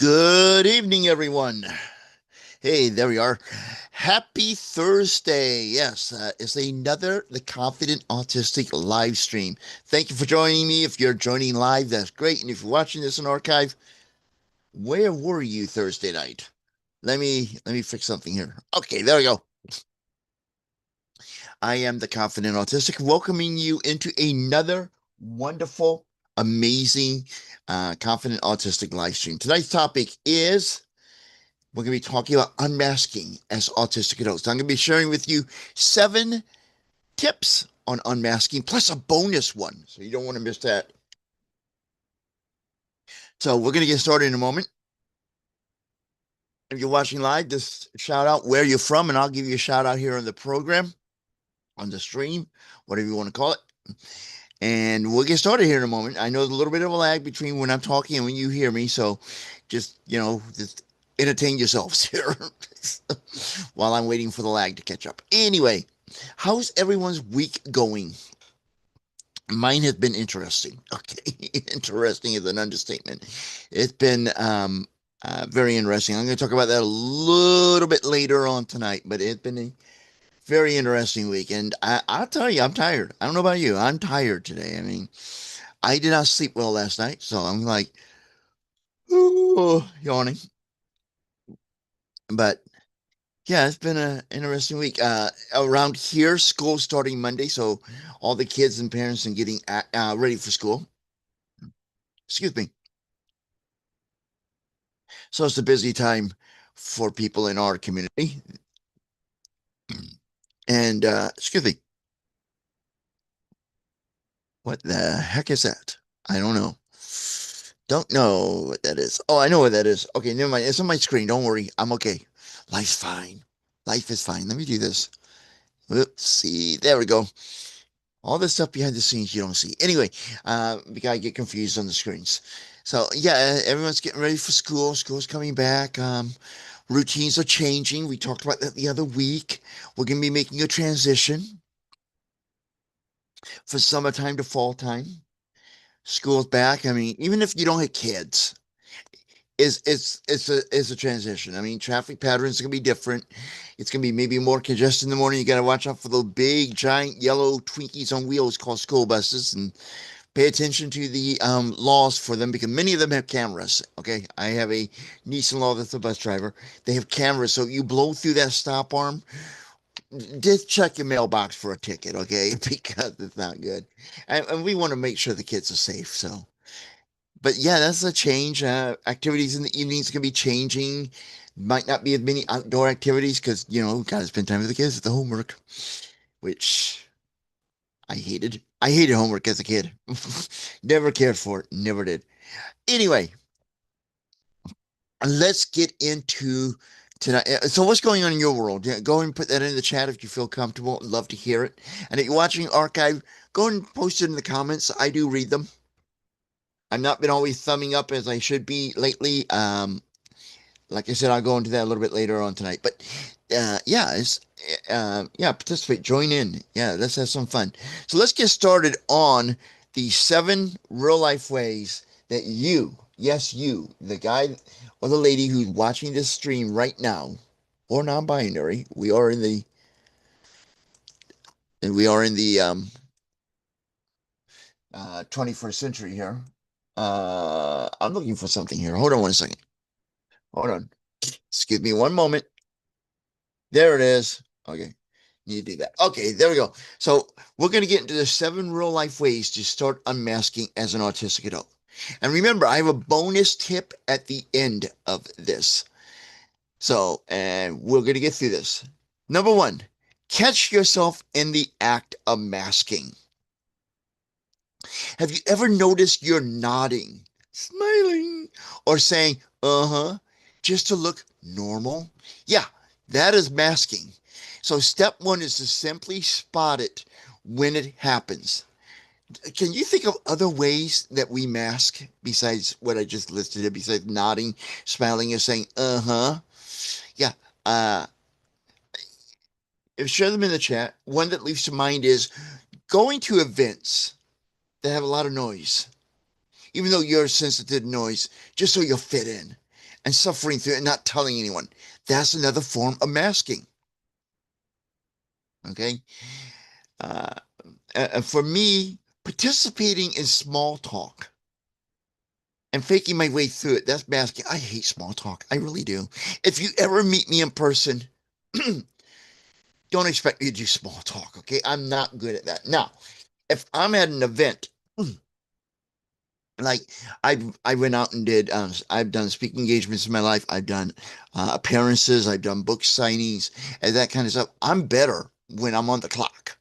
Good evening, everyone. Hey, there we are. Happy Thursday. Yes, it's another The Confident Autistic live stream. Thank you for joining me. If you're joining live, that's great. And if you're watching this in archive, where were you Thursday night? Let me fix something here. Okay, there we go. I am The Confident Autistic, welcoming you into another wonderful, amazing, Confident Autistic live stream. Tonight's topic is we're going to be talking about unmasking as autistic adults. I'm going to be sharing with you 7 tips on unmasking, plus a bonus one. So you don't want to miss that. So we're going to get started in a moment. If you're watching live, just shout out where you're from, and I'll give you a shout out here on the program, on the stream, whatever you want to call it. And we'll get started here in a moment. I know there's a little bit of a lag between when I'm talking and when you hear me. So just entertain yourselves here while I'm waiting for the lag to catch up. Anyway, how's everyone's week going? Mine has been interesting. Okay, interesting is an understatement. It's been very interesting. I'm going to talk about that a little bit later on tonight, but it's been a very interesting week. And I'll tell you, I'm tired. I don't know about you. I'm tired today. I mean, I did not sleep well last night, so I'm like, ooh, yawning. But yeah, it's been an interesting week. Around here, school starting Monday, so all the kids and parents are getting ready for school. Excuse me. So it's a busy time for people in our community. And excuse me, what the heck is that? I don't know. Don't know what that is. Oh, I know what that is. Okay, never mind. It's on my screen. Don't worry. I'm okay. Life's fine. Life is fine. Let me do this. Let's see. There we go. All the stuff behind the scenes you don't see. Anyway, we gotta get confused on the screens. So yeah, everyone's getting ready for school. School's coming back. Routines are changing. We talked about that the other week. We're gonna be making a transition for summertime to fall time. School's back. I mean, even if you don't have kids, it's a transition. I mean, traffic patterns are gonna be different. It's gonna be maybe more congested in the morning. You gotta watch out for those big, giant, yellow Twinkies on wheels called school buses, and pay attention to the laws for them because many of them have cameras. Okay, I have a niece-in-law that's a bus driver. They have cameras, so you blow through that stop arm. Just check your mailbox for a ticket, okay? Because it's not good, and we want to make sure the kids are safe. So, but yeah, that's a change. Activities in the evenings can be changing. Might not be as many outdoor activities because we gotta spend time with the kids at the homework, which I hated. I hated homework as a kid. Never cared for it. Never did. Anyway, let's get into tonight. So, what's going on in your world? Yeah, go and put that in the chat if you feel comfortable. I'd love to hear it. And if you're watching archive, go and post it in the comments. I do read them. I've not been always thumbing up as I should be lately. Like I said, I'll go into that a little bit later on tonight. But yeah, yeah, participate, join in. Yeah, let's have some fun. So let's get started on the 7 real life ways that you, yes, you, the guy or the lady who's watching this stream right now, or non-binary, we are in the 21st century here. I'm looking for something here. Hold on one second. Hold on. Excuse me one moment. There it is. Okay. Need to do that. Okay, there we go. So we're going to get into the 7 real life ways to start unmasking as an autistic adult. And remember, I have a bonus tip at the end of this. So, and we're going to get through this. Number 1, catch yourself in the act of masking. Have you ever noticed you're nodding, smiling, or saying, uh-huh, just to look normal? Yeah, that is masking. So step 1 is to simply spot it when it happens. Can you think of other ways that we mask besides what I just listed here, besides nodding, smiling, and saying, uh-huh? Yeah, uh, share them in the chat. One that leaps to mind is going to events that have a lot of noise, even though you're sensitive to noise, just so you'll fit in. and suffering through it and not telling anyone. That's another form of masking. Okay. Uh, for me, participating in small talk and faking my way through it, that's masking. I hate small talk. I really do. If you ever meet me in person, don't expect me to do small talk. Okay. I'm not good at that. Now, if I'm at an event, like I went out and did I've done speaking engagements in my life. I've done appearances, I've done book signings and that kind of stuff. I'm better when I'm on the clock,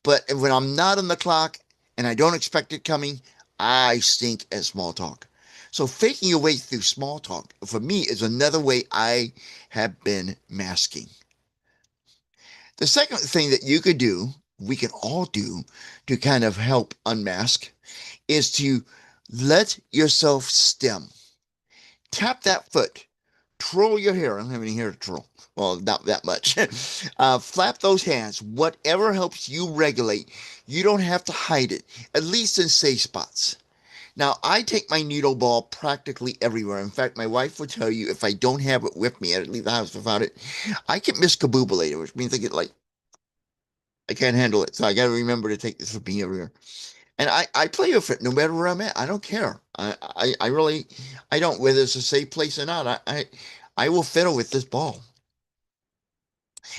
but when I'm not on the clock and I don't expect it coming, I stink at small talk. So faking your way through small talk for me is another way I have been masking. The second thing that you could do, we can all do, to kind of help unmask is to let yourself stem. Tap that foot. Twirl your hair. I don't have any hair to twirl. Well, not that much. Flap those hands. Whatever helps you regulate. You don't have to hide it, at least in safe spots. Now, I take my needle ball practically everywhere. In fact, my wife will tell you if I don't have it with me, I leave the house without it. I get miscaboobulated, which means I get like, I can't handle it. So I got to remember to take this with me everywhere. And I play with it no matter where I'm at. I don't care. I really, I don't, whether it's a safe place or not. I will fiddle with this ball.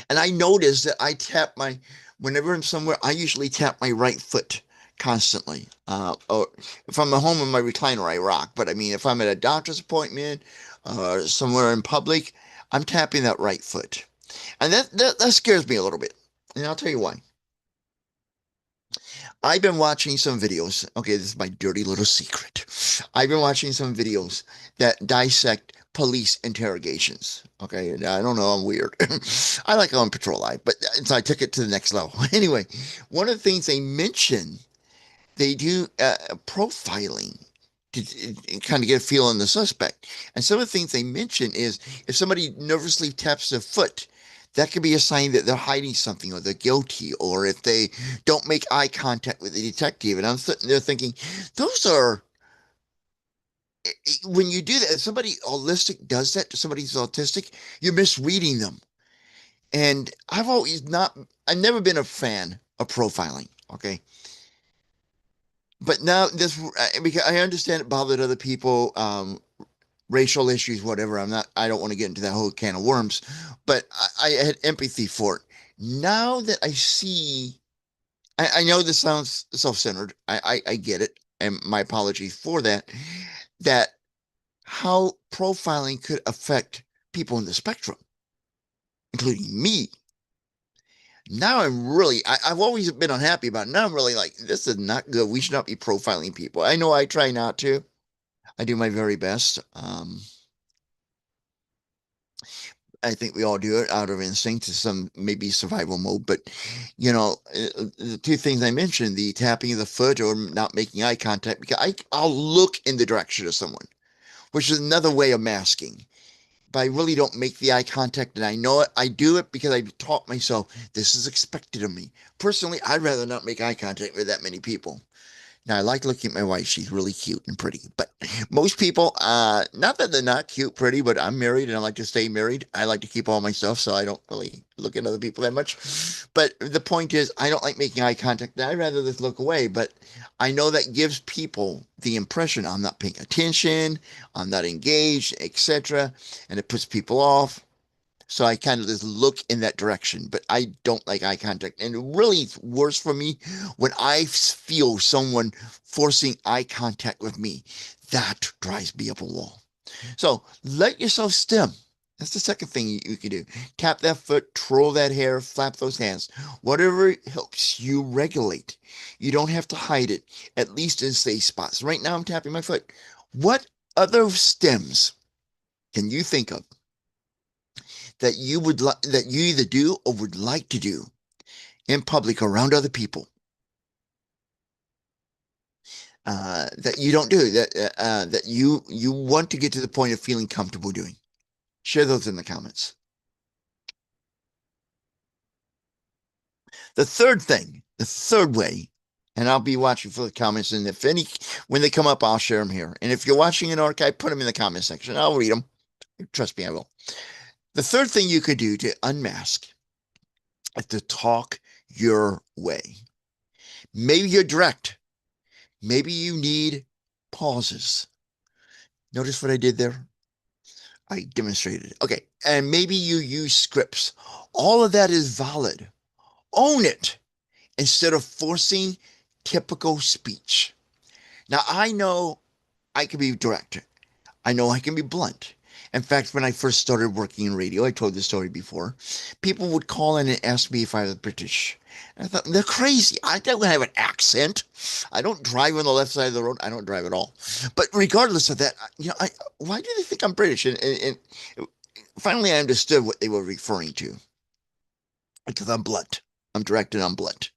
And I notice that whenever I'm somewhere, I usually tap my right foot constantly. Or if I'm at home in my recliner, I rock. But I mean, if I'm at a doctor's appointment or somewhere in public, I'm tapping that right foot. And that scares me a little bit. And I'll tell you why. I've been watching some videos. Okay, this is my dirty little secret. I've been watching some videos that dissect police interrogations. Okay, and I don't know, I'm weird. I like on patrol life, but so I took it to the next level. Anyway, one of the things they mention, they do profiling to kind of get a feel on the suspect. And some of the things they mention is if somebody nervously taps their foot, that could be a sign that they're hiding something or they're guilty, or if they don't make eye contact with the detective. And I'm sitting there thinking, those are, when you do that, if somebody autistic does that to somebody who's autistic, you're misreading them. And I've never been a fan of profiling. Okay. But now because I understand it bothered other people, racial issues, whatever. I don't want to get into that whole can of worms, but I had empathy for it. Now that I see, I know this sounds self-centered. I get it. And my apologies for that, that how profiling could affect people in the spectrum, including me. Now I've always been unhappy about it. Now I'm really like, this is not good. We should not be profiling people. I know I try not to. I do my very best. I think we all do it out of instinct to some maybe survival mode. But, the two things I mentioned, the tapping of the foot or not making eye contact, because I'll look in the direction of someone, which is another way of masking. But I really don't make the eye contact, and I know it. I do it because I've taught myself this is expected of me. Personally, I'd rather not make eye contact with that many people. Now, I like looking at my wife. She's really cute and pretty. But most people, not that they're not cute, pretty, but I'm married and I like to stay married. I like to keep all my stuff, so I don't really look at other people that much. But the point is, I don't like making eye contact. I'd rather just look away. But I know that gives people the impression I'm not paying attention, I'm not engaged, etc. And it puts people off. So I kind of just look in that direction, but I don't like eye contact. And it really it's worse for me when I feel someone forcing eye contact with me. That drives me up a wall. So let yourself stem. That's the second thing you can do. Tap that foot, twirl that hair, flap those hands. Whatever helps you regulate. You don't have to hide it, at least in safe spots. Right now, I'm tapping my foot. What other stems can you think of that that you either do or would like to do in public around other people that you don't do that you want to get to the point of feeling comfortable doing? Share those in the comments. The third way, and I'll be watching for the comments, and if any when they come up, I'll share them here. And if you're watching an archive, put them in the comment section. I'll read them. Trust me, I will. The third thing you could do to unmask is to talk your way. Maybe you're direct. Maybe you need pauses. Notice what I did there? I demonstrated. Okay. And maybe you use scripts. All of that is valid. Own it instead of forcing typical speech. Now, I know I can be direct. I know I can be blunt. In fact, when I first started working in radio, I told this story before, people would call in and ask me if I was British. And I thought, they're crazy. I don't have an accent. I don't drive on the left side of the road. I don't drive at all. But regardless of that, why do they think I'm British? And finally, I understood what they were referring to because I'm blunt. I'm direct and I'm blunt.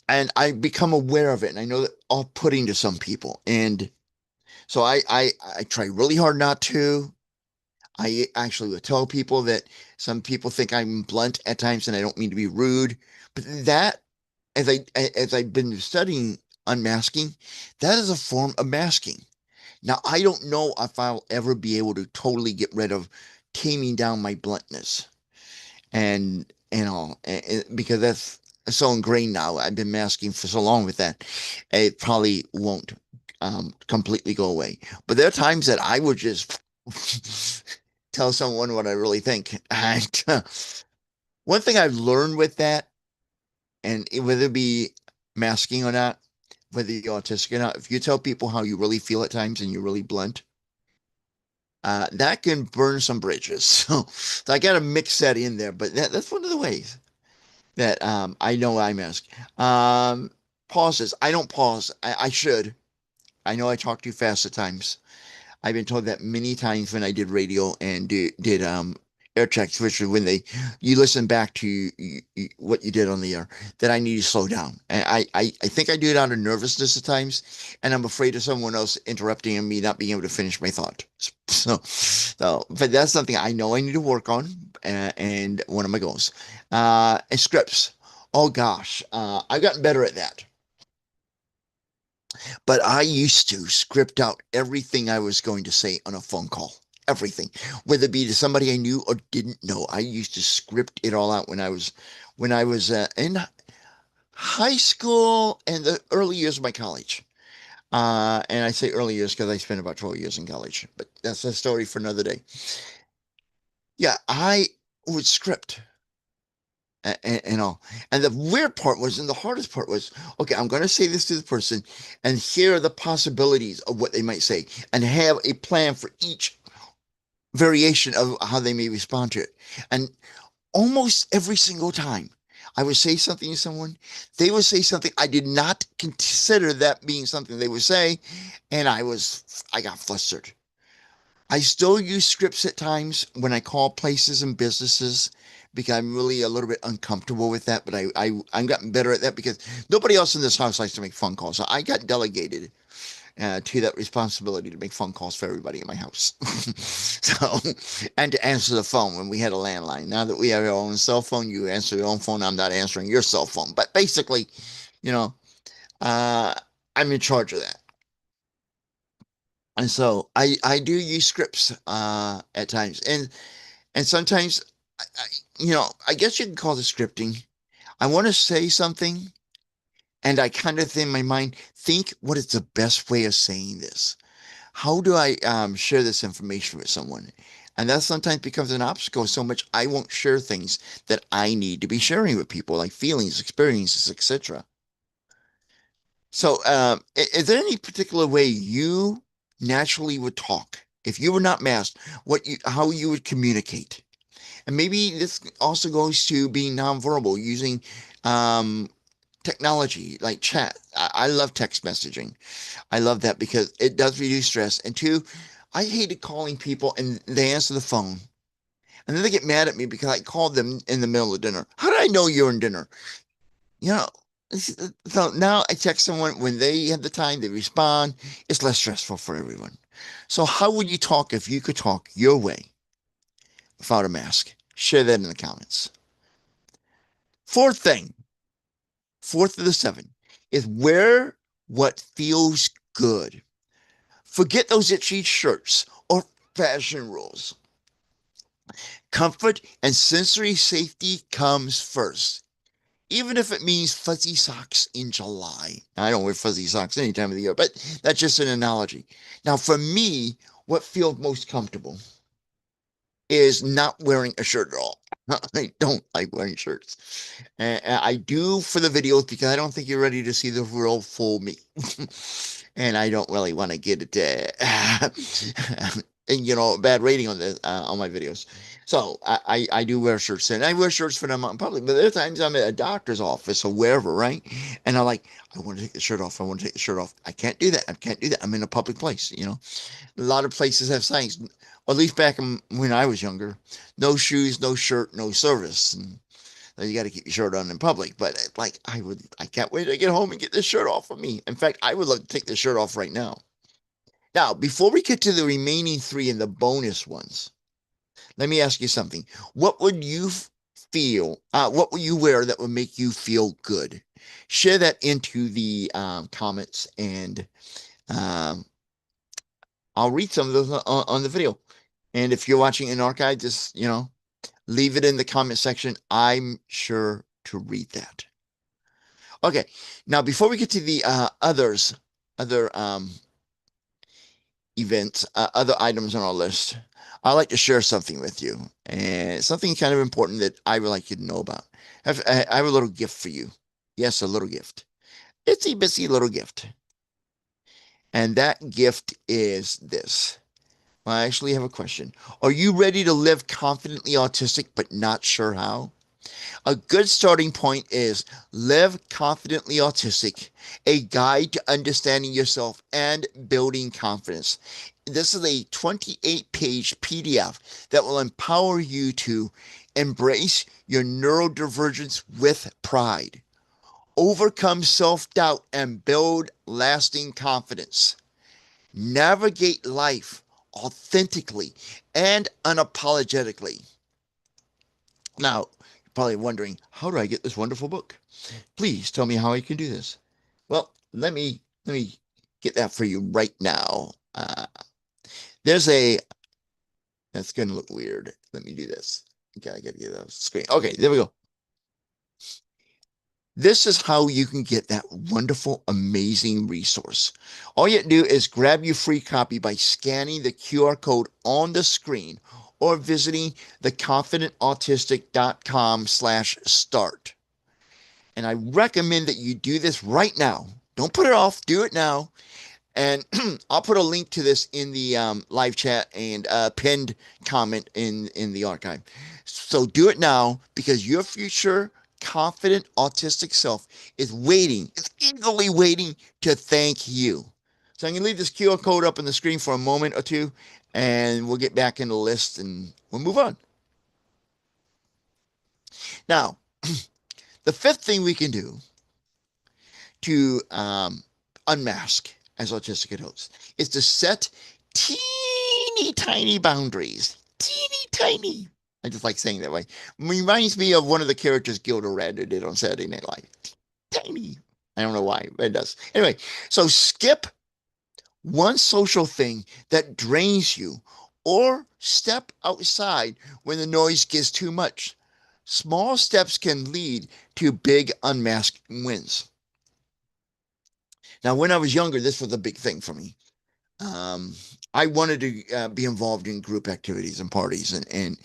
And I become aware of it. And I know that off-putting to some people. And so I try really hard not to. I actually would tell people that some people think I'm blunt at times and I don't mean to be rude. But that, as I've been studying unmasking, that is a form of masking. Now, I don't know if I'll ever be able to totally get rid of taming down my bluntness and all because that's so ingrained now. I've been masking for so long with that. It probably won't completely go away. But there are times that I would just tell someone what I really think. And one thing I've learned with that, and whether it be masking or not, whether you're autistic or not, if you tell people how you really feel at times and you're really blunt, that can burn some bridges. So I got to mix that in there. But that's one of the ways that I know I mask. Pauses. I don't pause. I should. I know I talk too fast at times. I've been told that many times when I did radio and did air checks, which is when you listen back to what you did on the air, that I need to slow down. And I think I do it out of nervousness at times, and I'm afraid of someone else interrupting and me not being able to finish my thought. But that's something I know I need to work on, and one of my goals. And scripts. Oh gosh, I've gotten better at that. But I used to script out everything I was going to say on a phone call. Everything, whether it be to somebody I knew or didn't know, I used to script it all out when I was in high school and the early years of my college. And I say early years because I spent about 12 years in college, but that's a story for another day. Yeah, I would script and all. And the weird part was, and the hardest part was, okay, I'm going to say this to the person, and here are the possibilities of what they might say, and have a plan for each variation of how they may respond to it. And almost every single time I would say something to someone, they would say something I did not consider that being something they would say, and I got flustered. I still use scripts at times when I call places and businesses because I'm really a little bit uncomfortable with that. But I've gotten better at that because nobody else in this house likes to make phone calls. So I got delegated to that responsibility to make phone calls for everybody in my house. So, and to answer the phone when we had a landline. Now that we have our own cell phone, you answer your own phone. I'm not answering your cell phone. But basically, you know, uh, I'm in charge of that. And so I do use scripts at times, and sometimes I, I guess you can call it scripting. I want to say something, and I kind of in my mind think what is the best way of saying this. How do I share this information with someone? And that sometimes becomes an obstacle so much I won't share things that I need to be sharing with people, like feelings, experiences, etc. So, is there any particular way you naturally would talk if you were not masked? How you would communicate? And maybe this also goes to being nonverbal, using um, technology like chat. I love text messaging. I love that because it does reduce stress. And two, I hated calling people and they answer the phone. And then they get mad at me because I called them in the middle of dinner. How did I know you're in dinner? You know, so now I text someone when they have the time, they respond. It's less stressful for everyone. So, how would you talk if you could talk your way without a mask? Share that in the comments. Fourth thing, fourth of the seven, is wear what feels good. Forget those itchy shirts or fashion rules. Comfort and sensory safety comes first, even if it means fuzzy socks in July. I don't wear fuzzy socks any time of the year, but that's just an analogy. Now, for me, what feels most comfortable is not wearing a shirt at all. I don't like wearing shirts. And I do for the videos because I don't think you're ready to see the real full me. And I don't really want to get it, and bad rating on my videos. So I do wear shirts, and I wear shirts for them out in public. But there are times I'm at a doctor's office or wherever, right? And I'm like, I want to take the shirt off. I want to take the shirt off. I can't do that. I can't do that. I'm in a public place. A lot of places have signs, at least back when I was younger, no shoes, no shirt, no service. And you got to keep your shirt on in public. But like, I can't wait to get home and get this shirt off of me. In fact, I would love to take this shirt off right now. Now, before we get to the remaining three and the bonus ones, let me ask you something. What would you what would you wear that would make you feel good? Share that into the comments, and um, I'll read some of those on the video. And if you're watching an archive, just, leave it in the comment section. I'm sure to read that. Okay. Now, before we get to the other events, other items on our list, I'd like to share something with you, and something kind of important that I would like you to know about. I have a little gift for you. Yes, a little gift. Itsy bitsy little gift. And that gift is this. Well, I actually have a question. Are you ready to live confidently autistic but not sure how? A good starting point is Live Confidently Autistic, a guide to understanding yourself and building confidence. This is a 28-page PDF that will empower you to embrace your neurodivergence with pride, overcome self-doubt, and build lasting confidence. Navigate life authentically and unapologetically. Now, you're probably wondering, how do I get this wonderful book? Please tell me how I can do this. Well, let me get that for you right now. There's a That's gonna look weird. Let me do this. Okay, I gotta get a screen. Okay, there we go. This is how you can get that wonderful, amazing resource. All you have to do is grab your free copy by scanning the QR code on the screen or visiting theconfidentautistic.com/start. And I recommend that you do this right now. Don't put it off. Do it now. And I'll put a link to this in the live chat and pinned comment in the archive. So do it now, because your future confident autistic self is eagerly waiting to thank you. So I'm going to leave this QR code up on the screen for a moment or two, and we'll get back in the list and we'll move on. Now, the fifth thing we can do to unmask as autistic adults is to set teeny tiny boundaries. Teeny tiny. I just like saying that way. Reminds me of one of the characters Gilda Radner did on Saturday Night Live. Tiny. I don't know why, but it does. Anyway, so skip one social thing that drains you, or step outside when the noise gets too much. Small steps can lead to big unmasking wins. Now, when I was younger, this was a big thing for me. Um, I wanted to be involved in group activities and parties, and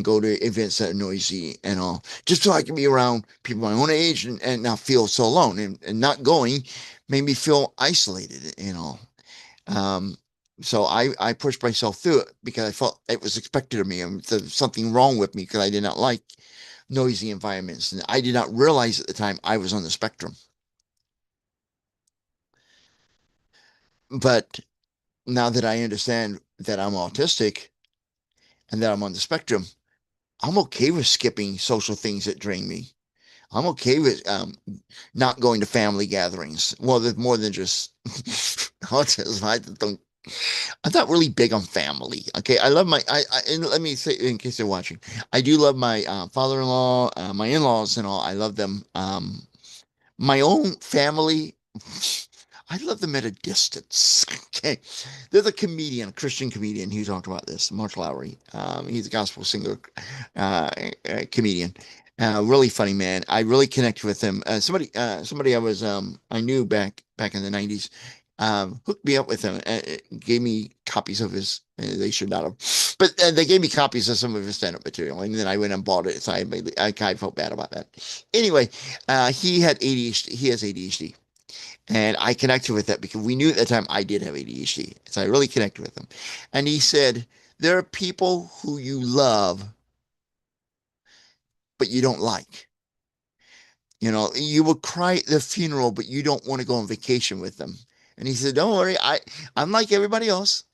go to events that are noisy and all, just so I can be around people my own age and not feel so alone. And not going made me feel isolated and all. Um, so I pushed myself through it because I felt it was expected of me, and there was something wrong with me because I did not like noisy environments. And I did not realize at the time I was on the spectrum. But now that I understand that I'm autistic and that I'm on the spectrum, I'm okay with skipping social things that drain me. I'm okay with not going to family gatherings. Well, there's more than just autism. I'm not really big on family. Okay, I love and let me say, in case they're watching, I do love my father-in-law, my in-laws, and all. I love them. My own family, I love them at a distance. Okay. There's a comedian, a Christian comedian who talked about this, Mark Lowry. He's a gospel singer, comedian. Really funny man. I really connected with him. Somebody I knew back in the 90s, hooked me up with him. Gave me copies of his. They should not have, but they gave me copies of some of his stand-up material, and then I went and bought it. So I kind of felt bad about that. Anyway, he had ADHD. He has ADHD. And I connected with that because we knew at the time I did have ADHD. So I really connected with him. And he said, there are people who you love, but you don't like. You know, you will cry at the funeral, but you don't want to go on vacation with them. And he said, don't worry, I'm like everybody else.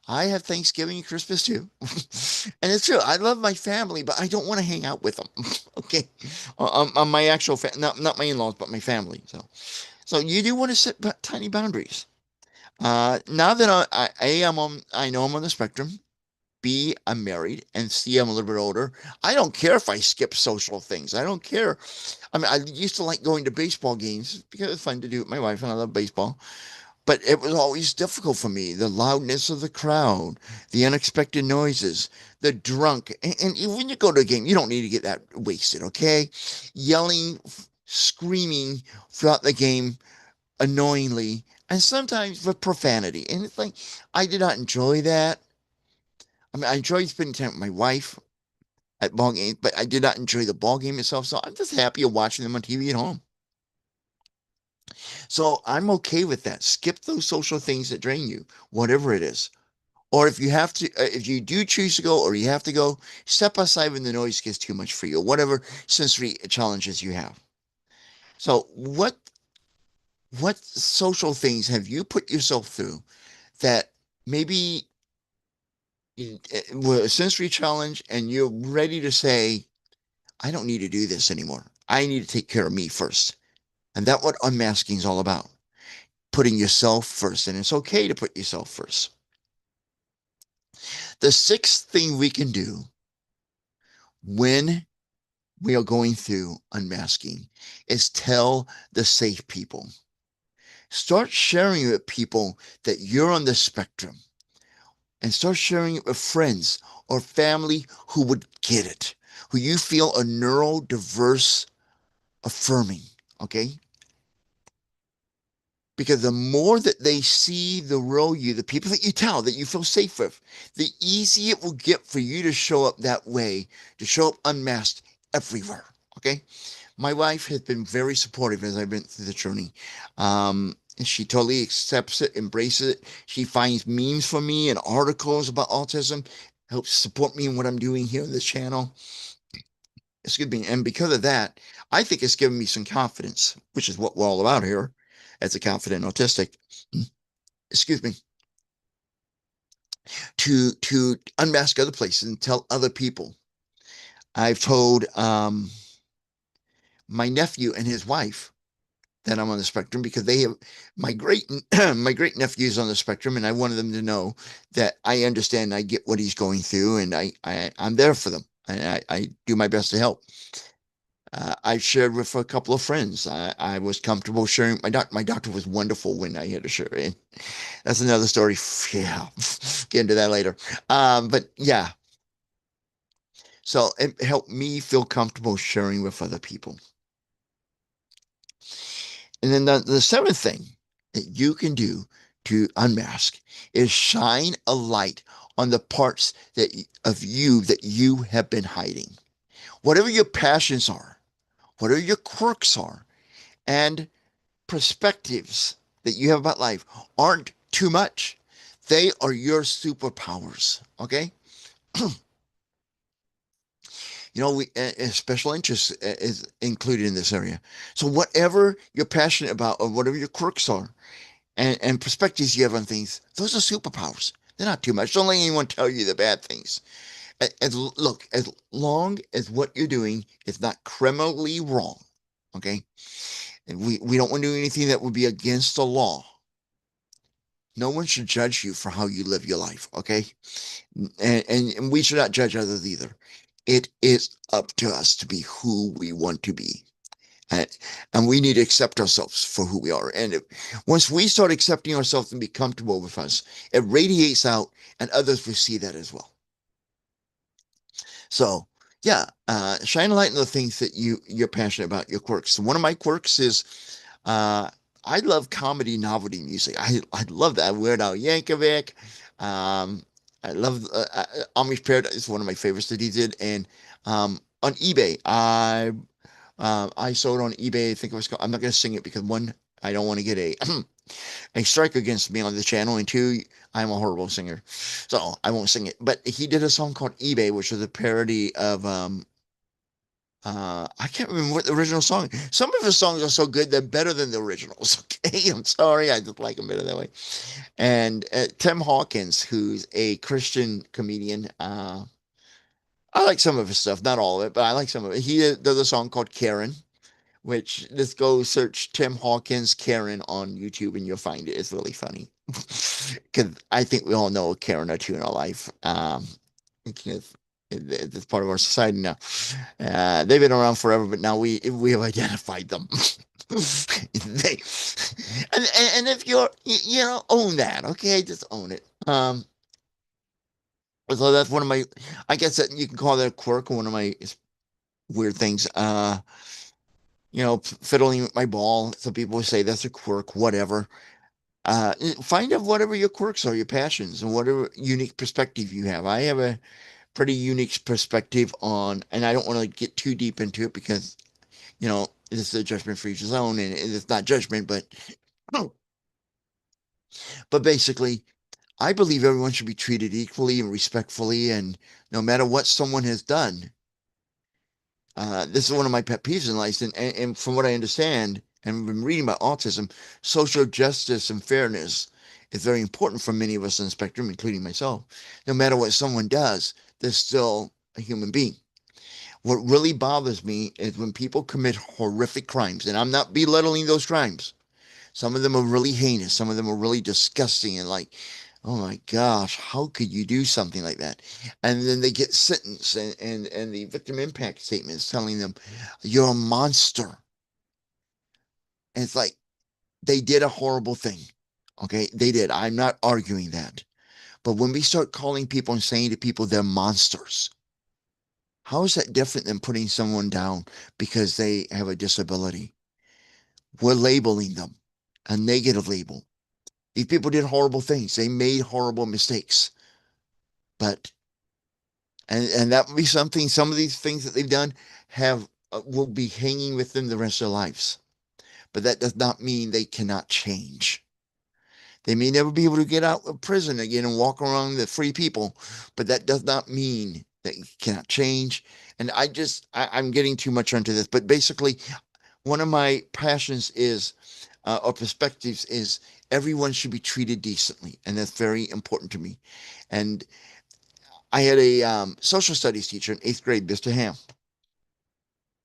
I have Thanksgiving and Christmas too. And it's true. I love my family, but I don't want to hang out with them. Okay. On my actual, not my in-laws, but my family. So you do want to set tiny boundaries. Now that I know I'm on the spectrum. B, I'm married, and C, I'm a little bit older. I don't care if I skip social things. I don't care. I mean, I used to like going to baseball games because it's fun to do with my wife, and I love baseball. But it was always difficult for me. The loudness of the crowd, the unexpected noises, the drunk. And when you go to a game, you don't need to get that wasted, okay? Yelling, screaming throughout the game annoyingly, and sometimes with profanity. And it's like, I did not enjoy that. I mean, I enjoyed spending time with my wife at ball games, but I did not enjoy the ball game itself. So I'm just happy of watching them on TV at home. So I'm okay with that. Skip those social things that drain you, whatever it is. Or if you have to, if you do choose to go, or you have to go, step aside when the noise gets too much for you, whatever sensory challenges you have. So what social things have you put yourself through that maybe were a sensory challenge and you're ready to say, I don't need to do this anymore. I need to take care of me first. And that's what unmasking is all about. Putting yourself first. And it's okay to put yourself first. The sixth thing we can do when we are going through unmasking is tell the safe people. Start sharing with people that you're on the spectrum, and start sharing it with friends or family who would get it, who you feel are neurodiverse affirming. Okay. Because the more that they see the real you, the people that you tell that you feel safe with, the easier it will get for you to show up that way, to show up unmasked everywhere. Okay. My wife has been very supportive as I've been through the journey. She totally accepts it, embraces it. She finds memes for me and articles about autism, helps support me in what I'm doing here on this channel. Excuse me. And because of that, I think it's given me some confidence, which is what we're all about here as a confident autistic. Excuse me. To unmask other places and tell other people. I've told my nephew and his wife that I'm on the spectrum because they have my great my great nephew's on the spectrum, and I wanted them to know that I understand, I get what he's going through, and I'm there for them. I do my best to help. I've shared with a couple of friends. I was comfortable sharing. My doctor was wonderful when I had to share it. That's another story. Yeah, get into that later. But yeah, so it helped me feel comfortable sharing with other people. And then the seventh thing that you can do to unmask is shine a light on the parts of you that you have been hiding. Whatever your passions are, whatever your quirks are, and perspectives that you have about life aren't too much. They are your superpowers. Okay. You know, special interest is included in this area. So whatever you're passionate about or whatever your quirks are, and perspectives you have on things, those are superpowers. They're not too much. Don't let anyone tell you the bad things. Look, as long as what you're doing is not criminally wrong, okay? And we don't want to do anything that would be against the law. No one should judge you for how you live your life, okay? And we should not judge others either. It is up to us to be who we want to be. And, and we need to accept ourselves for who we are. And once we start accepting ourselves and be comfortable with us, it radiates out and others will see that as well. So yeah, shine a light on the things that you're passionate about, your quirks. One of my quirks is uh, I love comedy novelty music. I love that. Weird Al Yankovic. Um, I love Amish Paradise is one of my favorites that he did. And on eBay, I sold on eBay. I think it was. I'm not going to sing it because one, I don't want to get a strike against me on the channel, and two, I'm a horrible singer, so I won't sing it. But he did a song called eBay, which was a parody of I can't remember what the original song. Some of his songs are so good they're better than the originals. Okay, I'm sorry, I just like them better that way. And Tim Hawkins, who's a Christian comedian, I like some of his stuff, not all of it, but I like some of it. He does a song called Karen, which just go search Tim Hawkins Karen on YouTube and you'll find it. It's really funny because I think we all know a Karen or two in our life. Because it's part of our society now. They've been around forever, but now we have identified them. they and if you're you know own that, okay, just own it. So that's one of my, I guess that you can call that a quirk, one of my weird things. Fiddling with my ball. Some people say that's a quirk, whatever. Find out whatever your quirks are, your passions, and whatever unique perspective you have. I have a pretty unique perspective on, and I don't want to get too deep into it because, this is a judgment for each his own, and it's not judgment, but basically, I believe everyone should be treated equally and respectfully, and no matter what someone has done. This is one of my pet peeves in life, and from what I understand, and been reading about autism, social justice and fairness is very important for many of us on the spectrum, including myself. No matter what someone does, they're still a human being. What really bothers me is when people commit horrific crimes, and I'm not belittling those crimes. Some of them are really heinous. Some of them are really disgusting and like, oh my gosh, how could you do something like that? And then they get sentenced and the victim impact statement is telling them, you're a monster. And it's like, they did a horrible thing. Okay, they did. I'm not arguing that. But when we start calling people and saying to people they're monsters, how is that different than putting someone down because they have a disability? We're labeling them a negative label. These people did horrible things. They made horrible mistakes. But and that would be something. Some of these things that they've done have will be hanging with them the rest of their lives. But that does not mean they cannot change. They may never be able to get out of prison again and walk around the free people, but that does not mean that you cannot change. And I'm getting too much onto this, but basically, one of my passions is, or perspectives is, everyone should be treated decently, and that's very important to me. And I had a social studies teacher in eighth grade, Mr. Ham,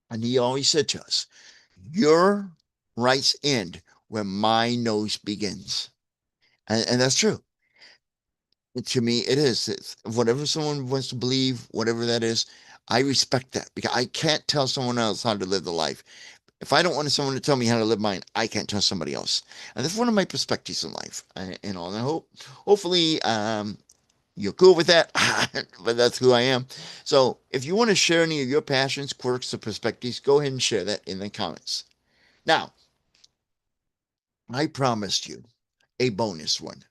and he always said to us, "Your rights end where my nose begins," and that's true. To me, it is. It's, whatever someone wants to believe, whatever that is, I respect that because I can't tell someone else how to live the life. If I don't want someone to tell me how to live mine, I can't tell somebody else. And that's one of my perspectives in life. And all. And hopefully, you're cool with that, but that's who I am. So if you want to share any of your passions, quirks, or perspectives, go ahead and share that in the comments. Now, I promised you a bonus one.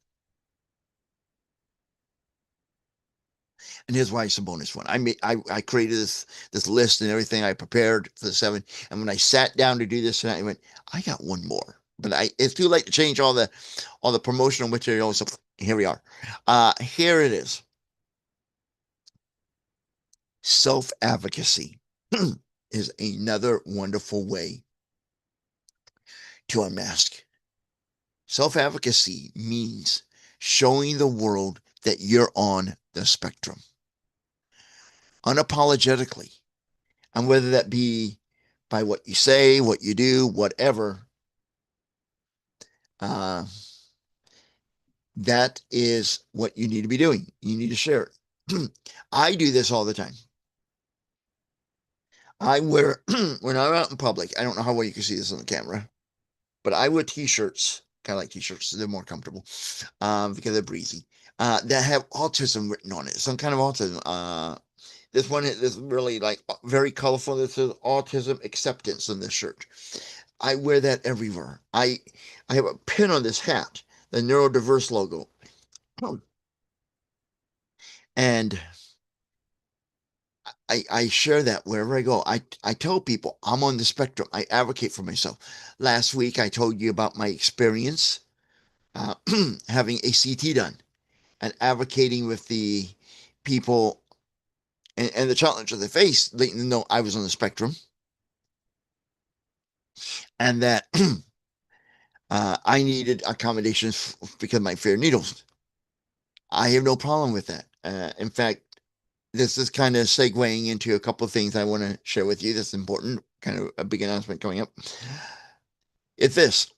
And here's why it's a bonus one. I created this list and everything. I prepared for the seven, and when I sat down to do this tonight, I went, I got one more, but it's too late to change all the promotional material. So here we are. Here it is. Self advocacy is another wonderful way to unmask. Self advocacy means showing the world that you're on the spectrum unapologetically. And whether that be by what you say, what you do, whatever, uh, that is what you need to be doing. You need to share it. I do this all the time. I wear when I'm out in public. I don't know how well you can see this on the camera, but I wear t-shirts. Kind of like t-shirts. They're more comfortable because they're breezy. That have autism written on it. Some kind of autism. This one is really like very colorful. This is autism acceptance on this shirt. I wear that everywhere. I have a pin on this hat, the Neurodiverse logo, and I share that wherever I go. I tell people I'm on the spectrum. I advocate for myself. Last week I told you about my experience uh, having a CT done and advocating with the people and the challenge that they face, letting them know I was on the spectrum and that I needed accommodations because of my fair needles. I have no problem with that. In fact, this is kind of segueing into a couple of things I want to share with you that's important, kind of a big announcement coming up. It's this.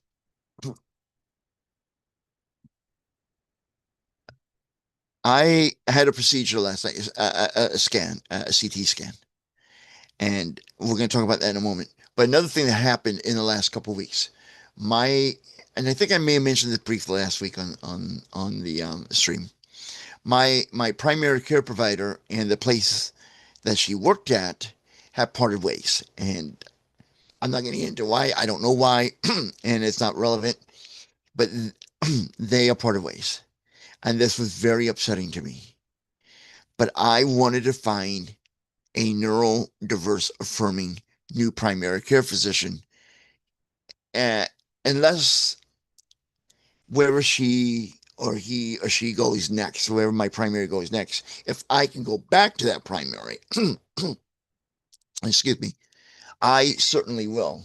I had a procedure last night, a scan, a CT scan, and we're going to talk about that in a moment. But another thing that happened in the last couple of weeks, my, and I think I may have mentioned this briefly last week on the stream. My primary care provider and the place that she worked at have parted ways, and I'm not going to get into why. I don't know why, and it's not relevant. But they are parted ways, and this was very upsetting to me. But I wanted to find a neurodiverse affirming new primary care physician, uh, unless wherever she or he or she goes next, wherever my primary goes next, if I can go back to that primary, excuse me, I certainly will,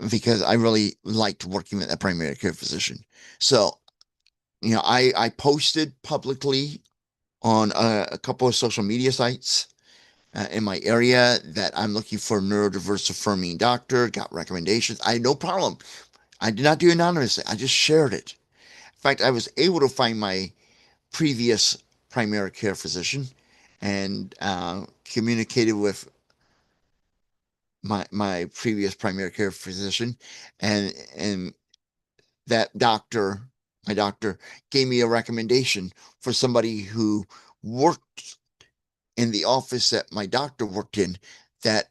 because I really liked working with that primary care physician. So, I posted publicly on a couple of social media sites in my area that I'm looking for a neurodiverse affirming doctor, got recommendations. I had no problem. I did not do it anonymously. I just shared it. In fact, I was able to find my previous primary care physician and communicated with my previous primary care physician, and that doctor, my doctor, gave me a recommendation for somebody who worked in the office that my doctor worked in that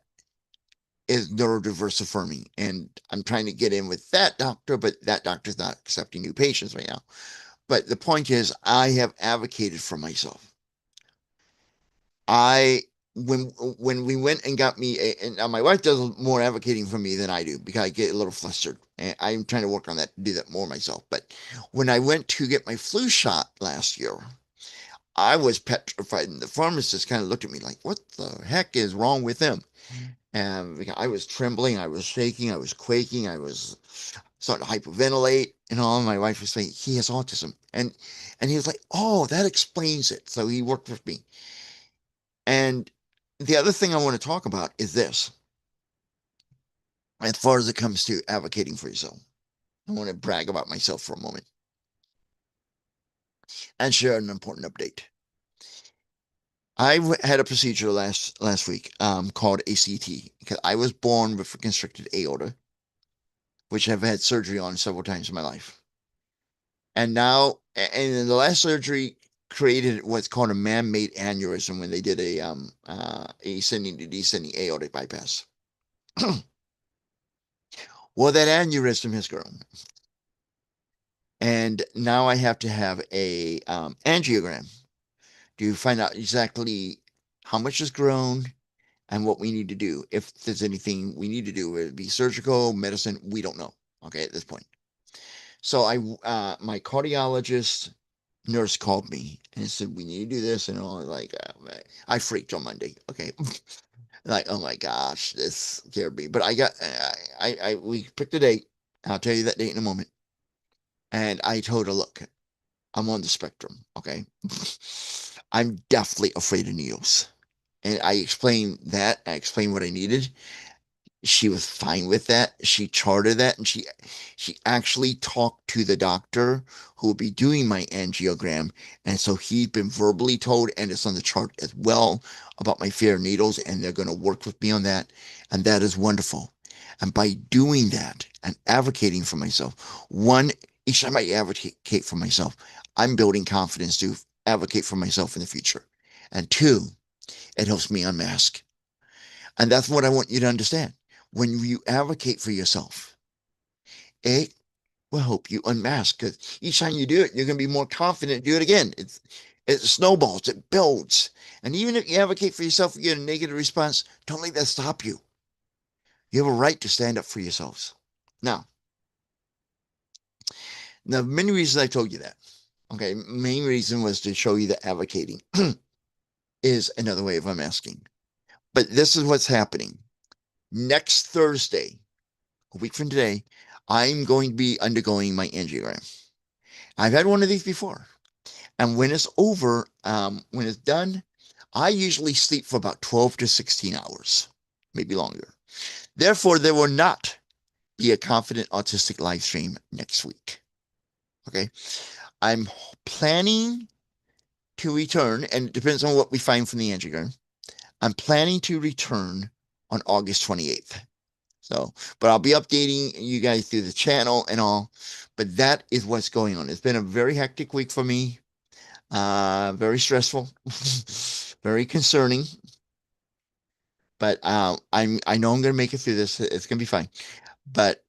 is neurodiverse affirming. And I'm trying to get in with that doctor, but that doctor's not accepting new patients right now. But the point is, I have advocated for myself. I when we went and got me and now my wife does more advocating for me than I do because I get a little flustered. And I'm trying to work on that, do that more myself. But when I went to get my flu shot last year, I was petrified, and the pharmacist kind of looked at me like, "What the heck is wrong with him?" And I was trembling, I was shaking, I was quaking, I was starting to hyperventilate, and all. My wife was saying he has autism, and he was like, "Oh, that explains it." So he worked with me. And the other thing I want to talk about is this: as far as it comes to advocating for yourself, I want to brag about myself for a moment and share an important update. I had a procedure last week called ACT because I was born with a constricted aorta, which I've had surgery on several times in my life. And now, and in the last surgery created what's called a man-made aneurysm when they did a ascending to descending aortic bypass. Well, that aneurysm has grown, and now I have to have a angiogram to find out exactly how much has grown and what we need to do. If there's anything we need to do, whether it be surgical, medicine, we don't know. Okay, at this point. So my cardiologist nurse called me and said we need to do this, and all. Like I freaked on Monday. Okay, like oh my gosh, this scared me. But I got we picked a date. I'll tell you that date in a moment. And I told her, look, I'm on the spectrum. Okay, I'm definitely afraid of needles. And I explained that. I explained what I needed. She was fine with that. She charted that, and she actually talked to the doctor who will be doing my angiogram. And so he's been verbally told, and it's on the chart as well, about my fear of needles, and they're going to work with me on that. And that is wonderful. And by doing that and advocating for myself, one, each time I advocate for myself, I'm building confidence to advocate for myself in the future. And two, it helps me unmask. And that's what I want you to understand. When you advocate for yourself, it will help you unmask, because each time you do it, you're going to be more confident to do it again. It snowballs, it builds. And even if you advocate for yourself, you get a negative response, don't let that stop you. You have a right to stand up for yourselves. Now, many reasons I told you that. Okay, main reason was to show you that advocating is another way of unmasking. But this is what's happening. Next Thursday, a week from today, I'm going to be undergoing my angiogram. I've had one of these before. And when it's over, when it's done, I usually sleep for about 12 to 16 hours, maybe longer. Therefore, there will not be a Confident Autistic live stream next week. Okay. I'm planning to return, and it depends on what we find from the angiogram. I'm planning to return on August 28th. So, but I'll be updating you guys through the channel and all. But that is what's going on. It's been a very hectic week for me. Very stressful, very concerning. But I know I'm gonna make it through this. It's gonna be fine. But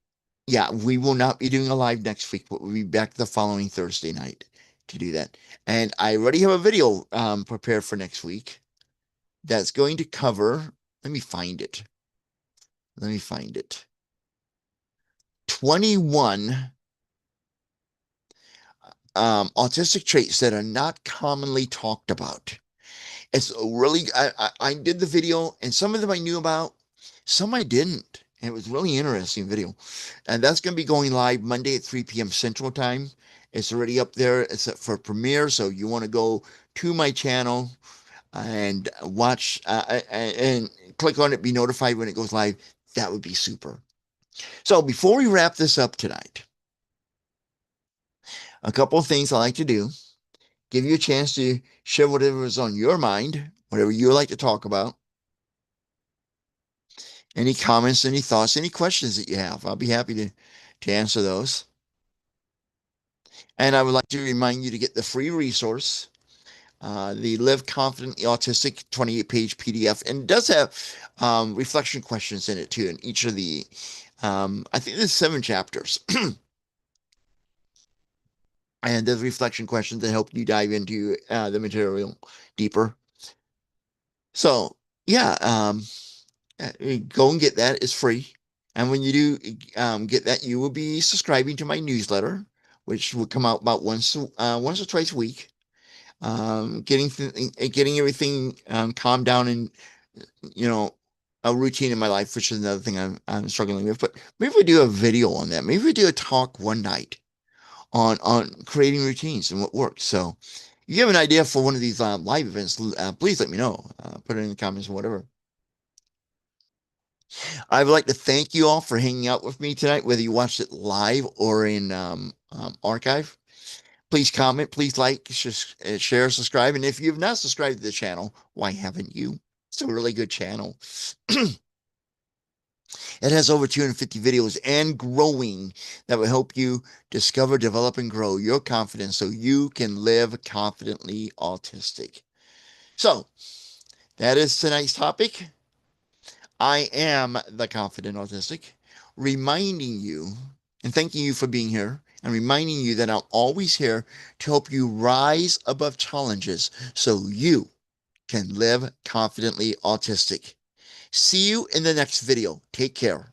yeah, we will not be doing a live next week, but we'll be back the following Thursday night to do that. And I already have a video prepared for next week that's going to cover. Let me find it. Let me find it. 21 autistic traits that are not commonly talked about. It's really, I did the video, and some of them I knew about, some I didn't. And it was really interesting video. And that's going to be going live Monday at 3 p.m. Central Time. It's already up there. It's up for premiere. So you want to go to my channel and watch and click on it, be notified when it goes live. That would be super. So before we wrap this up tonight, a couple of things I like to do. Give you a chance to share whatever is on your mind, whatever you like to talk about. Any comments, any thoughts, any questions that you have. I'll be happy to answer those. And I would like to remind you to get the free resource, the Live Confidently Autistic 28-page PDF. And it does have reflection questions in it too. In each of the, I think there's 7 chapters. And there's reflection questions that help you dive into the material deeper. So yeah, go and get that. It's free. And when you do get that, you will be subscribing to my newsletter, which will come out about once or twice a week. Getting everything calmed down and a routine in my life, which is another thing I'm struggling with. But maybe we do a video on that. Maybe we do a talk one night on creating routines and what works. So if you have an idea for one of these live events, please let me know. Put it in the comments or whatever. I would like to thank you all for hanging out with me tonight, whether you watched it live or in archive. Please comment, please like, share, subscribe. And if you have not subscribed to the channel, why haven't you? It's a really good channel. It has over 250 videos and growing that will help you discover, develop, and grow your confidence so you can live confidently autistic. So that is tonight's topic. I am the Confident Autistic, reminding you and thanking you for being here and reminding you that I'm always here to help you rise above challenges so you can live confidently autistic. See you in the next video. Take care.